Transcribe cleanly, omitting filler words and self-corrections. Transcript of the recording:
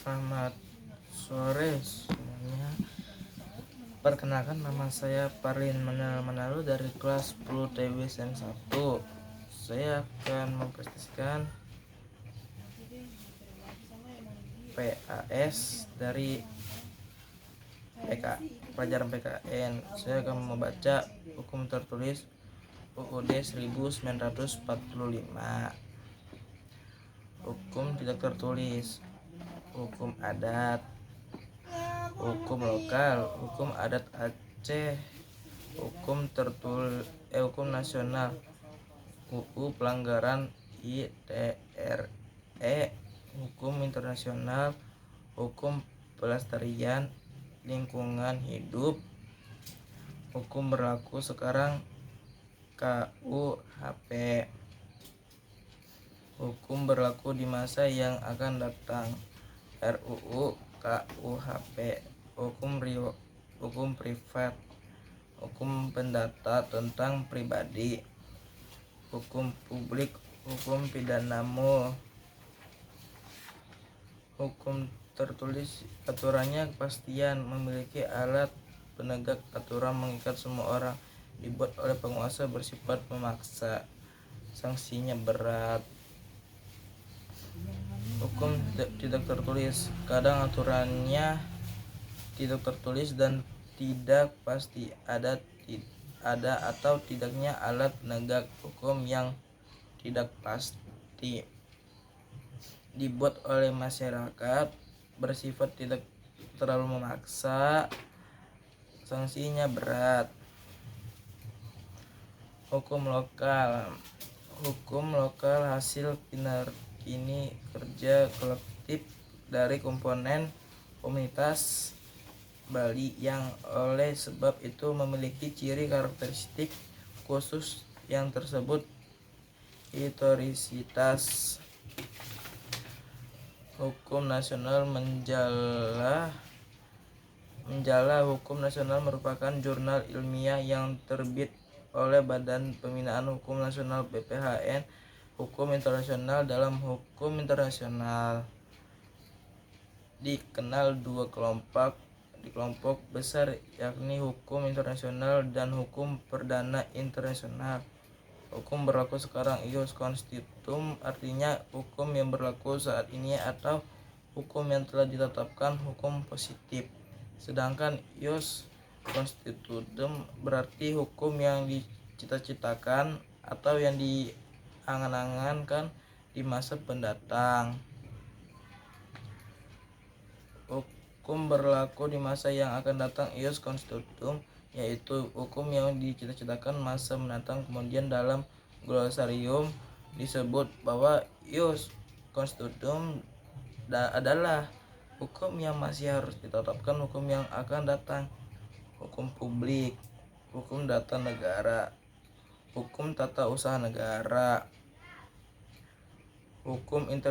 Selamat sore semuanya. Perkenalkan, nama saya Parlin Manalu dari kelas 10 TWSN 1. Saya akan mempresentasikan PAS dari pelajaran PKN. Saya akan membaca hukum tertulis UUD 1945. Hukum tidak tertulis, hukum adat, hukum lokal, hukum adat Aceh, hukum nasional, UU pelanggaran ITRE, hukum internasional, hukum pelestarian lingkungan hidup, hukum berlaku sekarang KUHP, hukum berlaku di masa yang akan datang RUU KUHP, hukum privat, hukum pendata tentang pribadi, hukum publik, hukum pidana MUL. Hukum tertulis aturannya kepastian, memiliki alat penegak aturan, mengikat semua orang, dibuat oleh penguasa, bersifat memaksa, sanksinya berat. Hukum tidak tertulis, kadang aturannya tidak tertulis dan tidak pasti ada atau tidaknya alat penegak hukum yang tidak pasti, dibuat oleh masyarakat, bersifat tidak terlalu memaksa, sanksinya berat. Hukum lokal hasil kini kerja kolektif dari komponen komunitas Bali yang oleh sebab itu memiliki ciri karakteristik khusus yang tersebut historisitas. Hukum nasional menjala hukum nasional merupakan jurnal ilmiah yang terbit oleh Badan Pembinaan Hukum Nasional BPHN. Hukum internasional, dalam hukum internasional dikenal dua kelompok besar, yakni hukum internasional dan hukum perdana internasional. Hukum berlaku sekarang ius constitutum, artinya hukum yang berlaku saat ini atau hukum yang telah ditetapkan hukum positif. Sedangkan ius constitutum berarti hukum yang dicita-citakan atau yang diangan-angankan di masa pendatang. Hukum berlaku di masa yang akan datang ius constitutum, yaitu hukum yang dicita-citakan masa mendatang. Kemudian dalam glosarium disebut bahwa ius constitutum adalah hukum yang masih harus ditetapkan, hukum yang akan datang, hukum publik, hukum data negara, hukum tata usaha negara, hukum